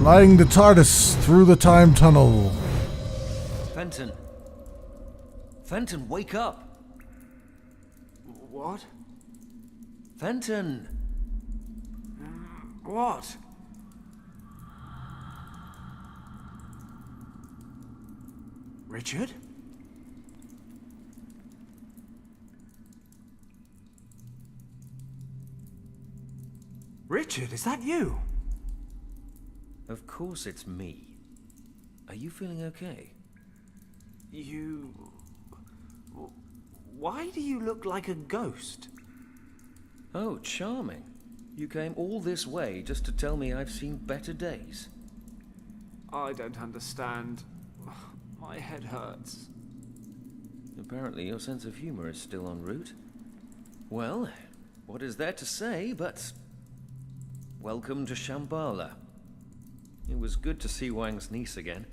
Flying the TARDIS through the time tunnel. Fenton. Fenton, wake up! What? Fenton! What? Richard? Richard, is that you? Of course it's me. Are you feeling okay? You... Why do you look like a ghost? Oh, charming. You came all this way just to tell me I've seen better days. I don't understand. My head hurts. Apparently your sense of humor is still en route. Well, what is there to say but... welcome to Shambhala. It was good to see Wang's niece again,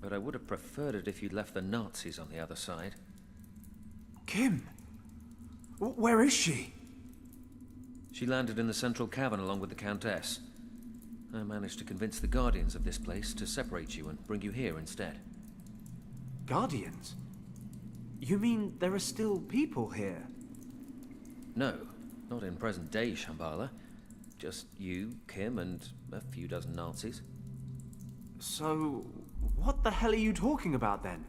but I would have preferred it if you'd left the Nazis on the other side. Kim? Where is she? She landed in the central cavern along with the Countess. I managed to convince the Guardians of this place to separate you and bring you here instead. Guardians? You mean there are still people here? No, not in present-day Shambhala. Just you, Kim, and a few dozen Nazis. So, what the hell are you talking about then?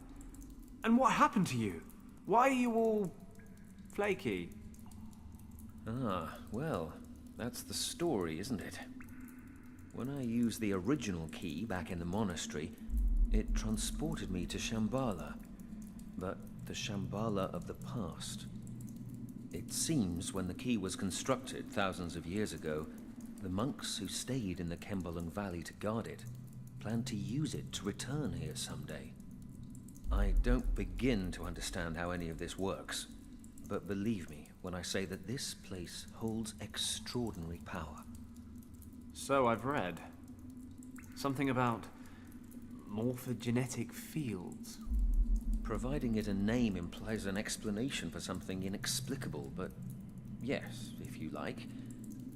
And what happened to you? Why are you all... flaky? Ah, well, that's the story, isn't it? When I used the original key back in the monastery, it transported me to Shambhala, but the Shambhala of the past. It seems when the key was constructed thousands of years ago, the monks who stayed in the Kembalan Valley to guard it planned to use it to return here someday. I don't begin to understand how any of this works, but believe me when I say that this place holds extraordinary power. So I've read. Something about morphogenetic fields. Providing it a name implies an explanation for something inexplicable, but yes, if you like,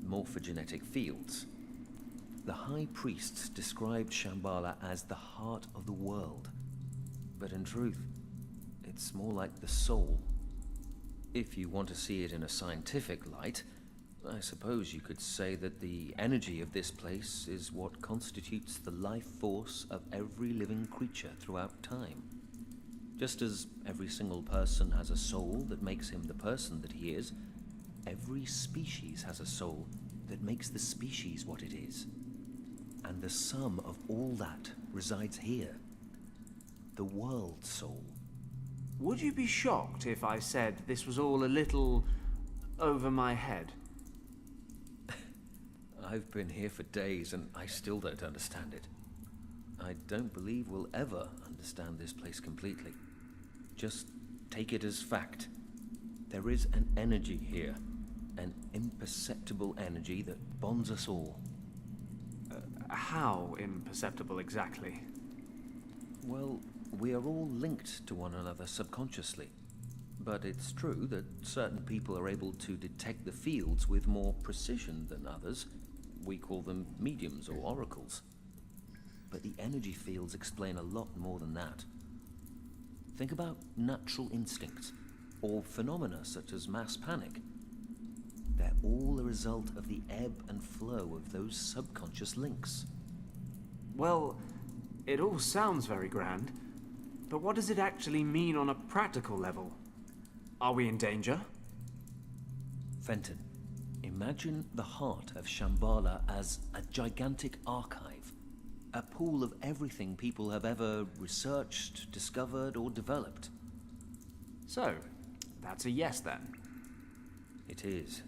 morphogenetic fields. The High Priests described Shambhala as the heart of the world, but in truth, it's more like the soul. If you want to see it in a scientific light, I suppose you could say that the energy of this place is what constitutes the life force of every living creature throughout time. Just as every single person has a soul that makes him the person that he is, every species has a soul that makes the species what it is. And the sum of all that resides here. The world soul. Would you be shocked if I said this was all a little over my head? I've been here for days and I still don't understand it. I don't believe we'll ever understand this place completely. Just take it as fact. There is an energy here, an imperceptible energy that bonds us all. How imperceptible exactly? Well, we are all linked to one another subconsciously. But it's true that certain people are able to detect the fields with more precision than others. We call them mediums or oracles. But the energy fields explain a lot more than that. Think about natural instincts, or phenomena such as mass panic. They're all a result of the ebb and flow of those subconscious links. Well, it all sounds very grand, but what does it actually mean on a practical level? Are we in danger? Fenton, imagine the heart of Shambhala as a gigantic archive, a pool of everything people have ever researched, discovered, or developed. So, that's a yes then. It is.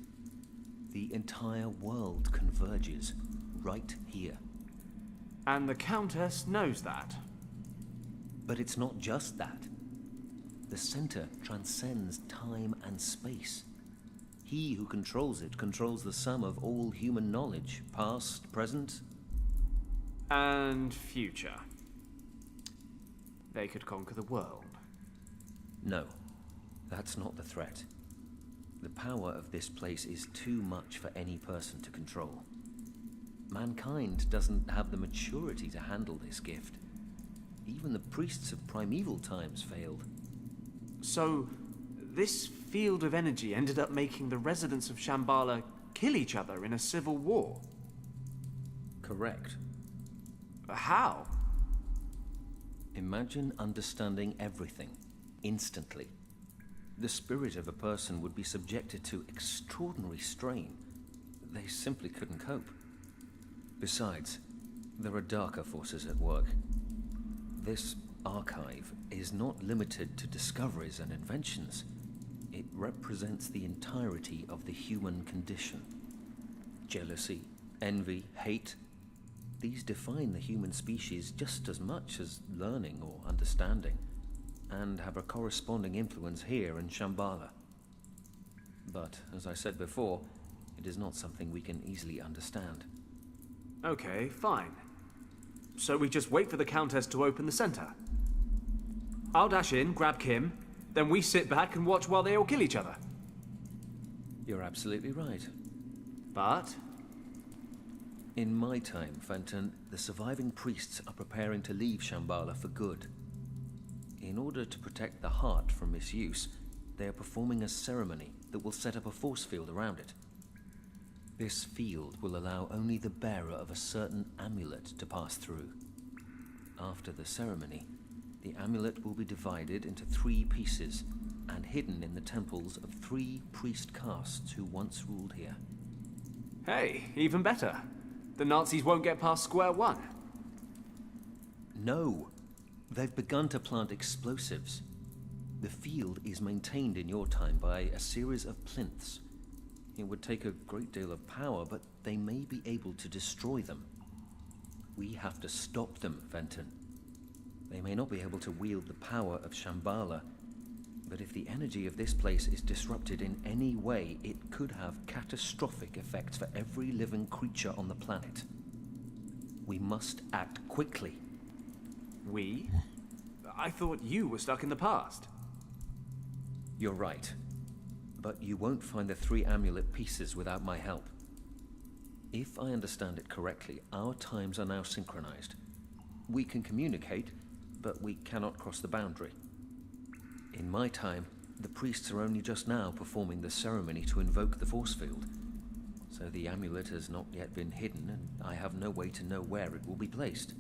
The entire world converges right here. And the Countess knows that. But it's not just that. The center transcends time and space. He who controls it controls the sum of all human knowledge, past, present, and future. They could conquer the world. No, that's not the threat. The power of this place is too much for any person to control. Mankind doesn't have the maturity to handle this gift. Even the priests of primeval times failed. So, this field of energy ended up making the residents of Shambhala kill each other in a civil war? Correct. How? Imagine understanding everything, instantly. The spirit of a person would be subjected to extraordinary strain. They simply couldn't cope. Besides, there are darker forces at work. This archive is not limited to discoveries and inventions. It represents the entirety of the human condition. Jealousy, envy, hate, these define the human species just as much as learning or understanding, and have a corresponding influence here in Shambhala. But, as I said before, it is not something we can easily understand. Okay, fine. So we just wait for the Countess to open the center. I'll dash in, grab Kim, then we sit back and watch while they all kill each other. You're absolutely right. But in my time, Fenton, the surviving priests are preparing to leave Shambhala for good. In order to protect the heart from misuse, they are performing a ceremony that will set up a force field around it. This field will allow only the bearer of a certain amulet to pass through. After the ceremony, the amulet will be divided into 3 pieces and hidden in the temples of 3 priest castes who once ruled here. hey, even better. The Nazis won't get past square one. No, they've begun to plant explosives. The field is maintained in your time by a series of plinths. It would take a great deal of power, but they may be able to destroy them. We have to stop them, Fenton. They may not be able to wield the power of Shambhala, but if the energy of this place is disrupted in any way, it could have catastrophic effects for every living creature on the planet. We must act quickly. We? I thought you were stuck in the past. You're right. But you won't find the 3 amulet pieces without my help. If I understand it correctly, our times are now synchronized. We can communicate, but we cannot cross the boundary. In my time, the priests are only just now performing the ceremony to invoke the force field. So the amulet has not yet been hidden, and I have no way to know where it will be placed.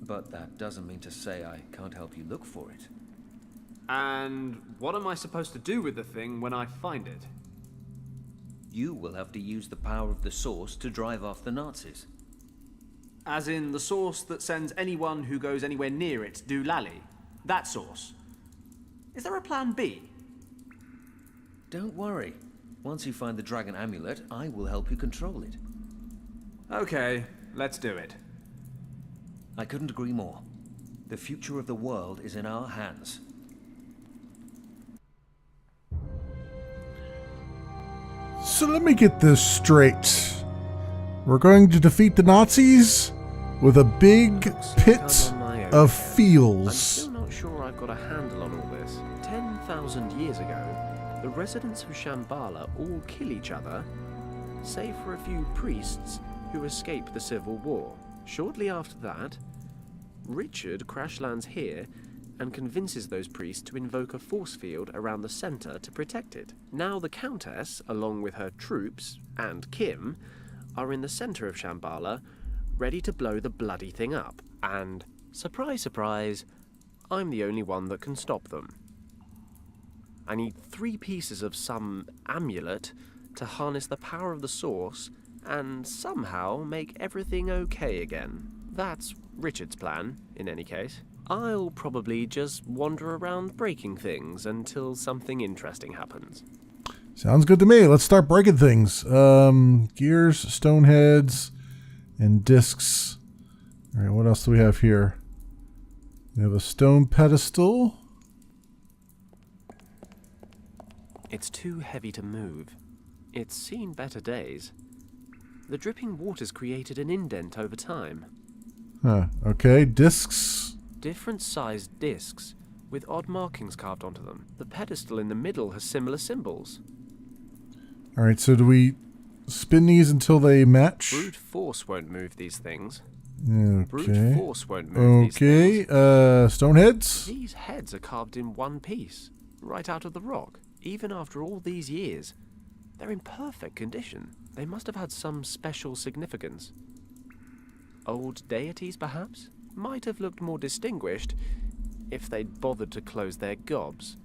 But that doesn't mean to say I can't help you look for it. And what am I supposed to do with the thing when I find it? You will have to use the power of the source to drive off the Nazis. As in the source that sends anyone who goes anywhere near it doolally? That source? Is there a plan B? Don't worry. Once you find the dragon amulet, I will help you control it. Okay, let's do it. I couldn't agree more. The future of the world is in our hands. So let me get this straight. We're going to defeat the Nazis with a big pit of I'm feels. still not sure I've got a handle on all this. 10,000 years ago, the residents of Shambhala all kill each other, save for a few priests who escape the civil war. Shortly after that, Richard crash lands here and convinces those priests to invoke a force field around the center to protect it. Now the Countess, along with her troops, and Kim, are in the center of Shambhala, ready to blow the bloody thing up. And, surprise, surprise, I'm the only one that can stop them. I need 3 pieces of some amulet to harness the power of the source and somehow make everything okay again. That's Richard's plan, in any case. I'll probably just wander around breaking things until something interesting happens. Sounds good to me. Let's start breaking things. Gears, stone heads, and discs. All right, what else do we have here? We have a stone pedestal. It's too heavy to move. It's seen better days. The dripping water's created an indent over time. Huh. Okay, discs. Different sized discs, with odd markings carved onto them. The pedestal in the middle has similar symbols. All right, so do we spin these until they match. Brute force won't move these things. Brute Okay. force won't move these Okay. things. Stone heads. These heads are carved in one piece, right out of the rock. Even after all these years, they're in perfect condition. They must have had some special significance. Old deities, perhaps, might have looked more distinguished if they'd bothered to close their gobs.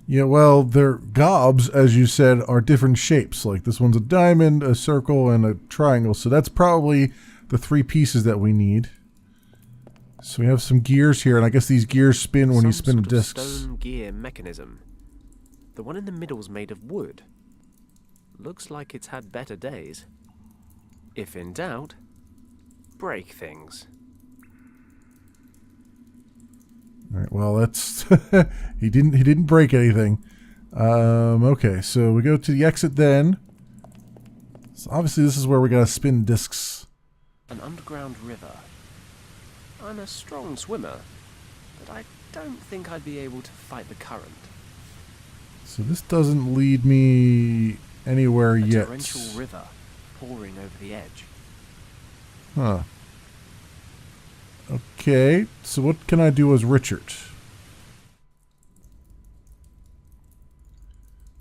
Yeah, well, their gobs, as you said, are different shapes. Like this one's a diamond, a circle, and a triangle. So that's probably the 3 pieces that we need. So we have some gears here, and I guess these gears spin when you spin the Some sort of discs. stone gear mechanism. The one in the middle's made of wood. Looks like it's had better days. If in doubt, break things. All right. Well, that's he didn't break anything. Okay, so we go to the exit then. So obviously this is where we gotta spin discs. An underground river. I'm a strong swimmer, but I don't think I'd be able to fight the current. So this doesn't lead me anywhere A yet. torrential river pouring over the edge. Huh. Okay, so what can I do as Richard?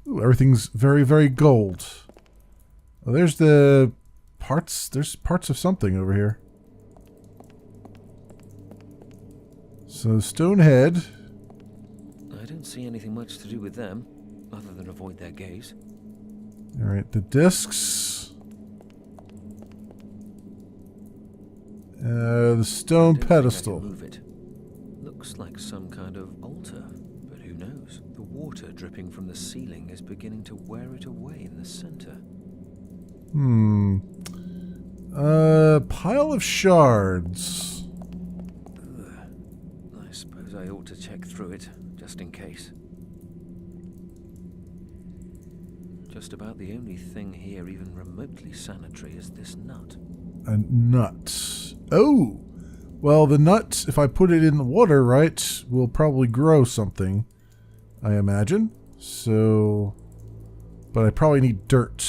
Ooh, everything's very, very gold. Oh, there's the parts. There's parts of something over here. So, Stonehead. I don't see anything much to do with them, other than avoid their gaze. Alright, the discs. The stone I don't think I pedestal. can move it. Looks like some kind of altar, but who knows? The water dripping from the ceiling is beginning to wear it away in the center. Pile of shards. I suppose I ought to check through it, just in case. Just about the only thing here even remotely sanitary is this nut. A nut. Oh! Well, the nut, if I put it in the water, right, will probably grow something, I imagine. So... But I probably need dirt.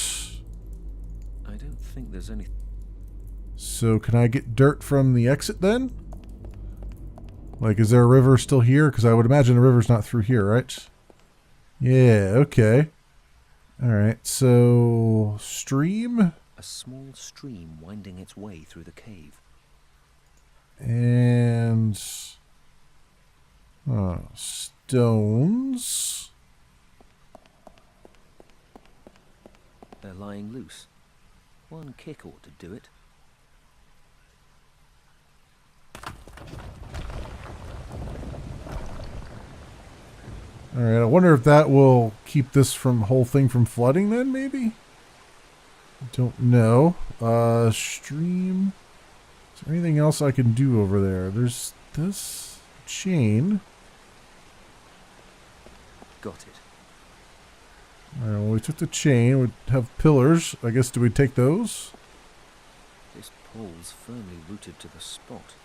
I don't think there's any... So can I get dirt from the exit then? Like, is there a river still here? Because I would imagine the river's not through here, right? Yeah, okay. Alright, so... Stream? A small stream winding its way through the cave. And... stones. They're lying loose. One kick ought to do it. Alright, I wonder if that will keep this whole thing from flooding then, maybe? Don't know. Stream. Is there anything else I can do over there? There's this chain. Got it. Alright, well, we took the chain. We have pillars. I guess, do we take those? This pole's firmly rooted to the spot.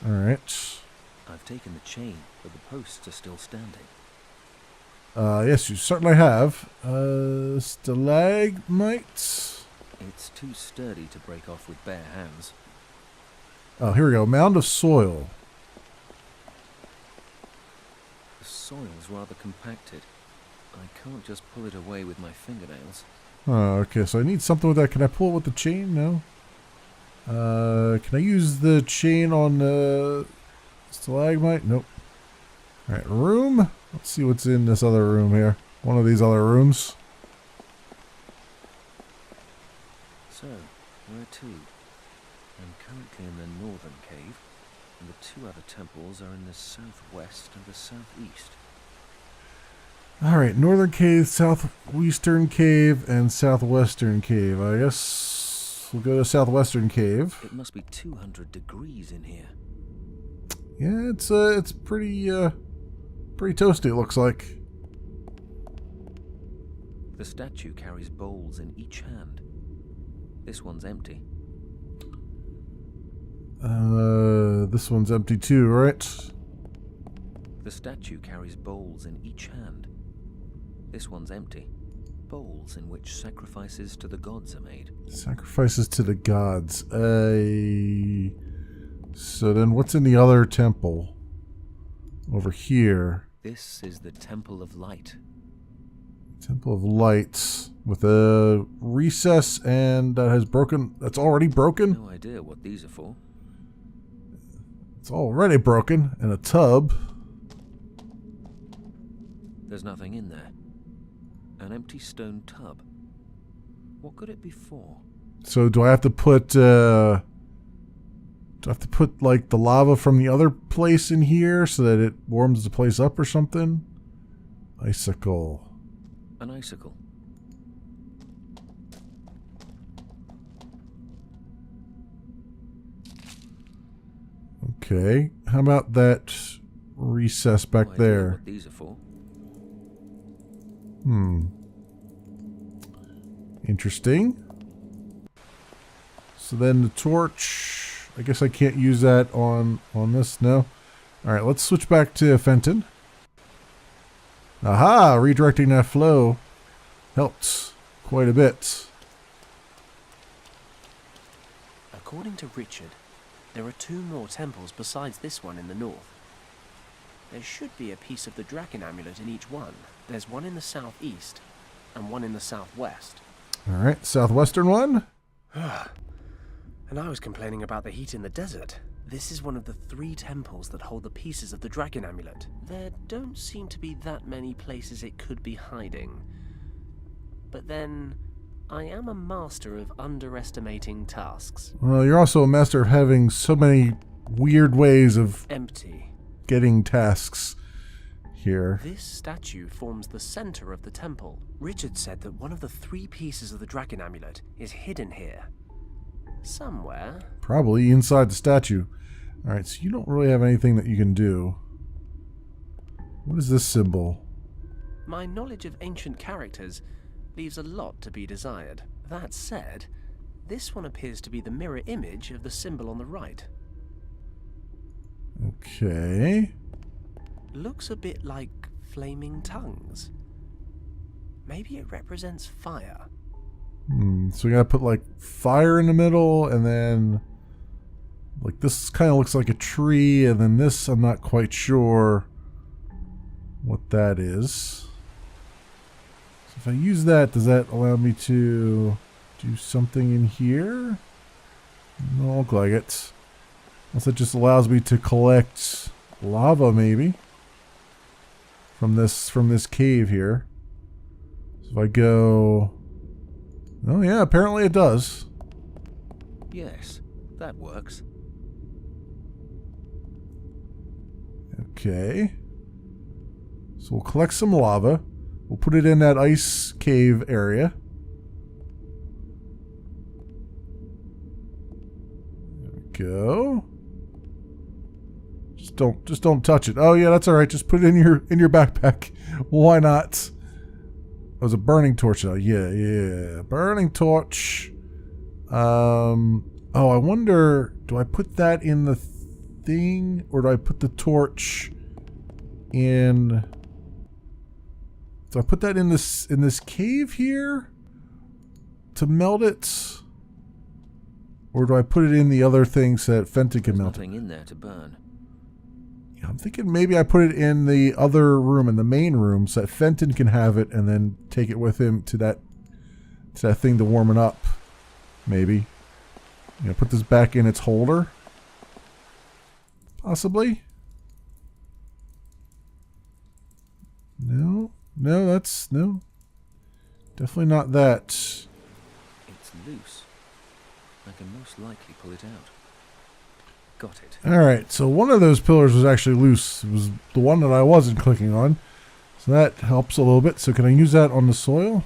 Alright. I've taken the chain, but the posts are still standing. Yes, you certainly have. Stalagmites. It's too sturdy to break off with bare hands. Oh, here we go. Mound of soil. The soil's rather compacted. I can't just pull it away with my fingernails. Oh, okay, so I need something with that. Can I pull it with the chain? No. Can I use the chain on the stalagmite? Nope. Alright, room. Let's see what's in this other room here. One of these other rooms. So, where to? I'm currently in the northern cave, and the 2 other temples are in the southwest and the southeast. Alright, northern cave, southwestern cave, and southwestern cave. I guess we'll go to southwestern cave. It must be 200 degrees in here. Yeah, it's pretty toasty, it looks like. The statue carries bowls in each hand. This one's empty. This one's empty too, right? The statue carries bowls in each hand. This one's empty. bowls in which sacrifices to the gods are made. Sacrifices to the gods. So then what's in the other temple? Over here. This is the Temple of Light. Temple of Lights. With a recess and that has broken. That's already broken? No idea what these are for. It's already broken. And a tub. There's nothing in there. An empty stone tub. What could it be for? So do I have to put like the lava from the other place in here so that it warms the place up or something? Icicle. An icicle. Okay. How about that recess back No idea there? what these are for. Interesting. So then the torch, I guess I can't use that on this, no? Alright, let's switch back to Fenton. Aha! Redirecting that flow helped quite a bit. According to Richard, there are 2 more temples besides this one in the north. There should be a piece of the dragon amulet in each one. There's one in the southeast and one in the southwest. Alright, southwestern one. And I was complaining about the heat in the desert. This is one of the 3 temples that hold the pieces of the dragon amulet. There don't seem to be that many places it could be hiding. But then, I am a master of underestimating tasks. Well, you're also a master of having so many weird ways of Empty. getting tasks here. This statue forms the center of the temple. Richard said that one of the 3 pieces of the dragon amulet is hidden here. Somewhere. Probably inside the statue. Alright, so you don't really have anything that you can do. What is this symbol? My knowledge of ancient characters leaves a lot to be desired. That said, this one appears to be the mirror image of the symbol on the right. Okay. Looks a bit like flaming tongues. Maybe it represents fire. So we gotta put like fire in the middle, and then like this kind of looks like a tree, and then this I'm not quite sure what that is. So if I use that, does that allow me to do something in here? No, look like it. Unless it just allows me to collect lava, maybe from this cave here. So if I go. Oh yeah, apparently it does. Yes, that works. Okay. So we'll collect some lava. We'll put it in that ice cave area. There we go. Just don't touch it. Oh yeah, that's all right. Just put it in your backpack. Why not? It was a burning torch though. Yeah. Burning torch. Oh, I wonder, do I put that in the thing, or do I put the torch in? Do I put that in this cave here to melt it, or do I put it in the other thing so that Fenton can melt it? Nothing in there to burn. Yeah, I'm thinking maybe I put it in the other room, in the main room, so that Fenton can have it and then take it with him to that thing to warm it up. Maybe. You know, put this back in its holder. Possibly. No, that's no. Definitely not that. It's loose. I can most likely pull it out. Got it. Alright, so one of those pillars was actually loose. It was the one that I wasn't clicking on. So that helps a little bit. So can I use that on the soil?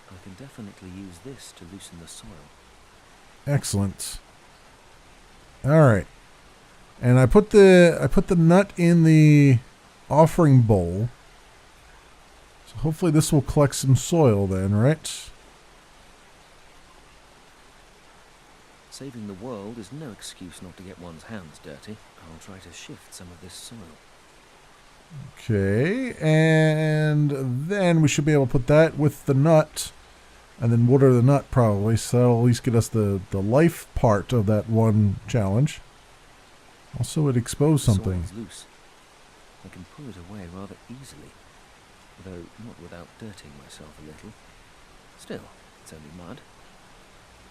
I can definitely use this to loosen the soil. Excellent. Alright. And I put the nut in the offering bowl. So hopefully this will collect some soil then, right? Saving the world is no excuse not to get one's hands dirty. I'll try to shift some of this soil. Okay, and then we should be able to put that with the nut, and then water the nut probably, so that'll at least get us the life part of that one challenge. Also, it exposed something. The soil's loose. I can pull it away rather easily, though not without dirtying myself a little. Still, it's only mud.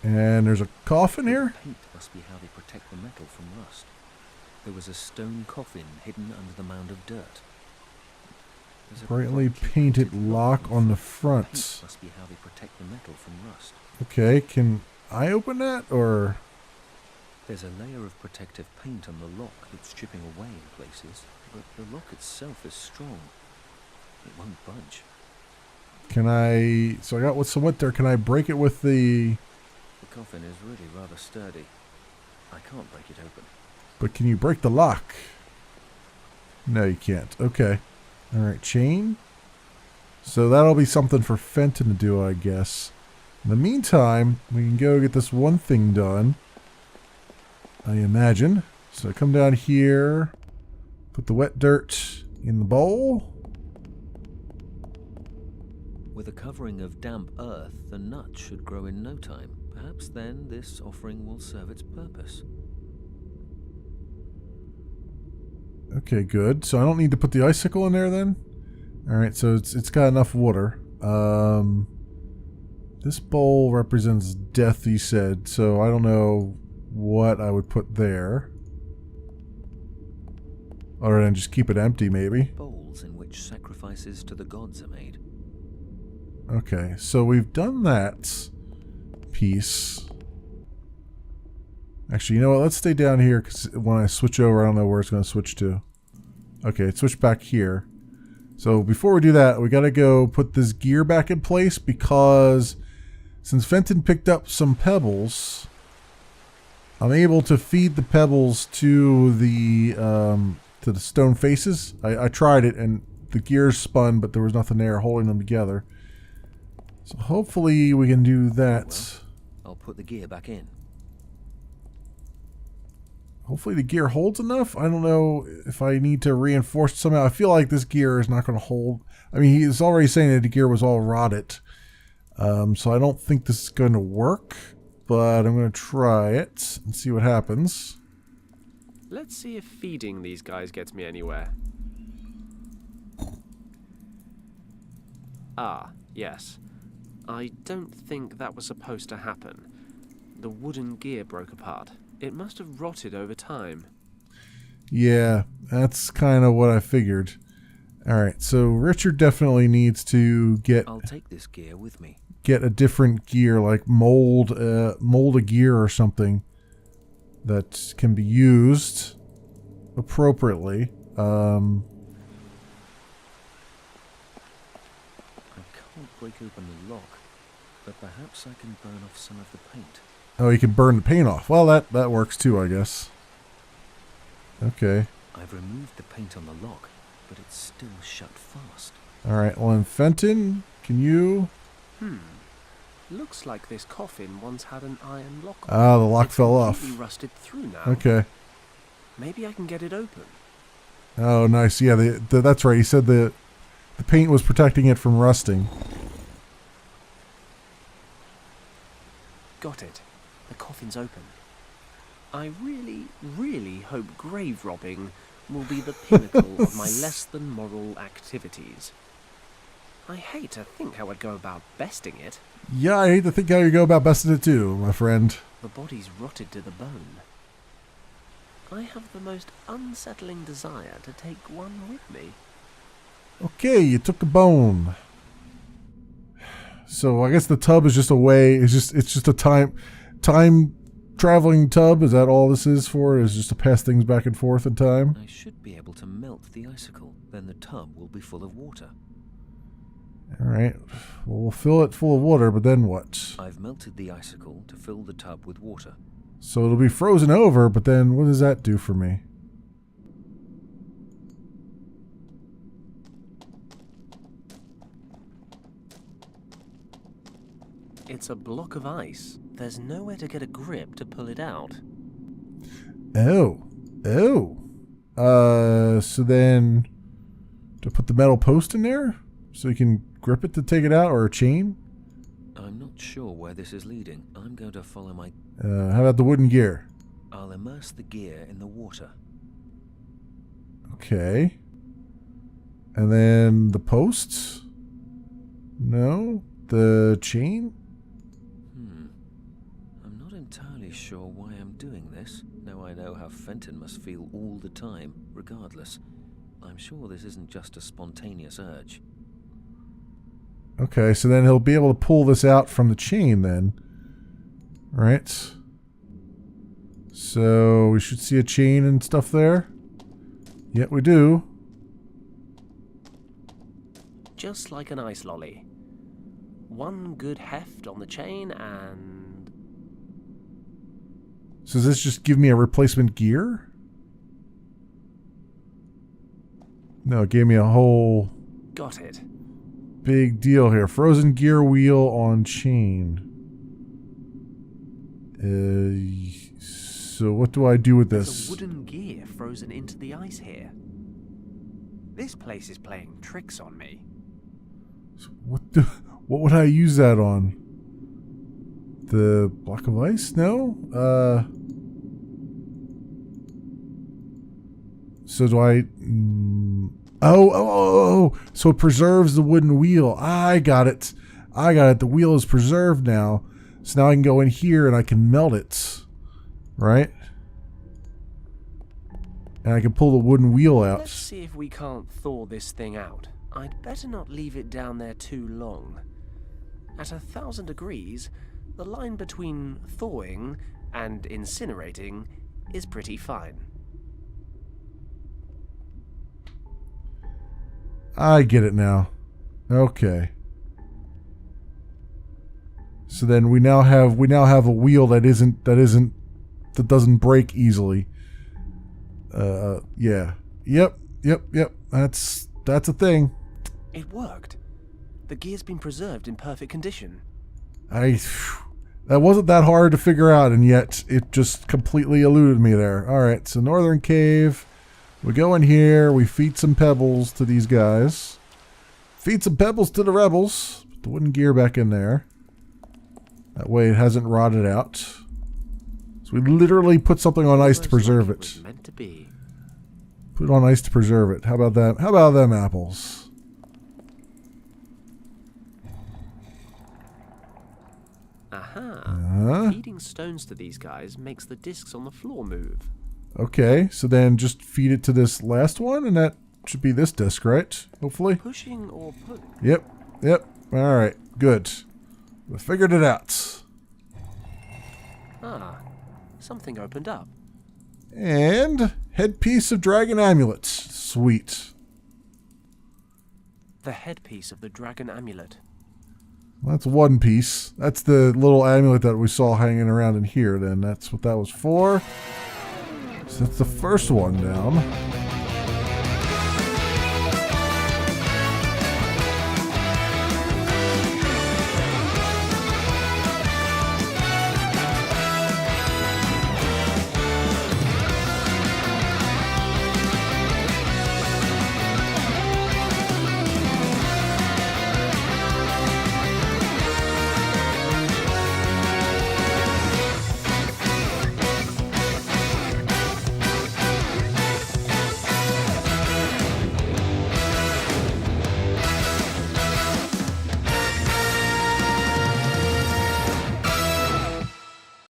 And there's a coffin here? The paint must be how they protect the metal from rust. There was a stone coffin hidden under the mound of dirt. There's a Brightly brightly painted lock on the front. Paint must be how they protect the metal from rust. Okay, can I open that, or? There's a layer of protective paint on the lock that's chipping away in places, but the lock itself is strong. It won't budge. Can I, so I got what's some wet there, can I break it with the, The coffin is really rather sturdy. I can't break it open. but can you break the lock? No, you can't. Okay. Alright, chain. So that'll be something for Fenton to do, I guess. In the meantime, we can go get this one thing done, I imagine. So come down here, put the wet dirt in the bowl. With a covering of damp earth, the nut should grow in no time. Perhaps then this offering will serve its purpose. Okay, good. So I don't need to put the icicle in there then? Alright, so it's got enough water. This bowl represents death, you said, so I don't know what I would put there. Or then just keep it empty, maybe. Bowls in which sacrifices to the gods are made. Okay, so we've done that piece. Actually, you know what? Let's stay down here, because when I switch over, I don't know where it's going to switch to. Okay, it switched back here. So before we do that, we got to go put this gear back in place, because since Fenton picked up some pebbles, I'm able to feed the pebbles to the stone faces. I tried it, and the gears spun, but there was nothing there holding them together. So hopefully we can do that. Well, I'll put the gear back in. Hopefully the gear holds enough. I don't know if I need to reinforce it somehow. I feel like this gear is not going to hold. I mean, he's already saying that the gear was all rotted. So I don't think this is going to work. But I'm going to try it and see what happens. Let's see if feeding these guys gets me anywhere. Ah, yes. I don't think that was supposed to happen. The wooden gear broke apart. It must have rotted over time. Yeah, that's kind of what I figured. Alright, so Richard definitely needs to get I'll take this gear with me. a different gear, like mold a gear or something that can be used appropriately. I can't break open the lock, but perhaps I can burn off some of the paint. Oh, you can burn the paint off. Well, that works too, I guess. Okay. I've removed the paint on the lock, but it's still shut fast. Alright, well, and Fenton, can you... Looks like this coffin once had an iron lock on. Ah, the lock It's fell off. completely rusted through now. Okay. Maybe I can get it open. Oh, nice. Yeah, that's right. He said the paint was protecting it from rusting. Got it. The coffin's open. I really, really hope grave robbing will be the pinnacle of my less than moral activities. I hate to think how I'd go about besting it. Yeah, I hate to think how you go about besting it too, my friend. The body's rotted to the bone. I have the most unsettling desire to take one with me. Okay, you took a bone. So I guess the tub is just a way. It's just a time traveling tub. Is that all this is for? Is just to pass things back and forth in time? I should be able to melt the icicle. Then the tub will be full of water. All right. Well, we'll fill it full of water, but then what? I've melted the icicle to fill the tub with water. So it'll be frozen over, but then what does that do for me? It's a block of ice. There's nowhere to get a grip to pull it out. Oh. So then To put the metal post in there so you can grip it to take it out, or a chain? I'm not sure where this is leading. I'm going to follow my... How about the wooden gear? I'll immerse the gear in the water. Okay. And then the posts? No? The chain? I'm not entirely sure why I'm doing this. Now I know how Fenton must feel all the time, regardless. I'm sure this isn't just a spontaneous urge. Okay, so then he'll be able to pull this out from the chain then. Right? So we should see a chain and stuff there. Yeah, we do. Just like an ice lolly. One good heft on the chain and... So does this just give me a replacement gear? No, it gave me a whole Got it. big deal here. Frozen gear wheel on chain. So what do I do with There's this? a wooden gear frozen into the ice here. This place is playing tricks on me. What would I use that on? The block of ice? No? So do I... Oh. So it preserves the wooden wheel. I got it. The wheel is preserved now. So now I can go in here and I can melt it. Right? And I can pull the wooden wheel out. Let's see if we can't thaw this thing out. I'd better not leave it down there too long. At 1,000 degrees, the line between thawing and incinerating is pretty fine. I get it now. Okay. So then we now have a wheel that that doesn't break easily. Yeah. Yep. That's a thing. It worked. The gear's been preserved in perfect condition. That wasn't that hard to figure out, and yet it just completely eluded me there. All right, so Northern Cave. We go in here. We feed some pebbles to these guys. Feed some pebbles to the rebels. Put the wooden gear back in there. That way it hasn't rotted out. So we literally put something on ice to preserve it. Was meant to be. Put it on ice to preserve it. How about that? How about them apples? Aha. Feeding stones to these guys makes the discs on the floor move. Okay, so then just feed it to this last one, and that should be this disc, right? Hopefully. Pushing or pulling? Yep. All right, good. We figured it out. Ah, something opened up. And headpiece of dragon amulet. Sweet. The headpiece of the dragon amulet. Well, that's one piece. That's the little amulet that we saw hanging around in here, then. That's what that was for. So that's the first one down.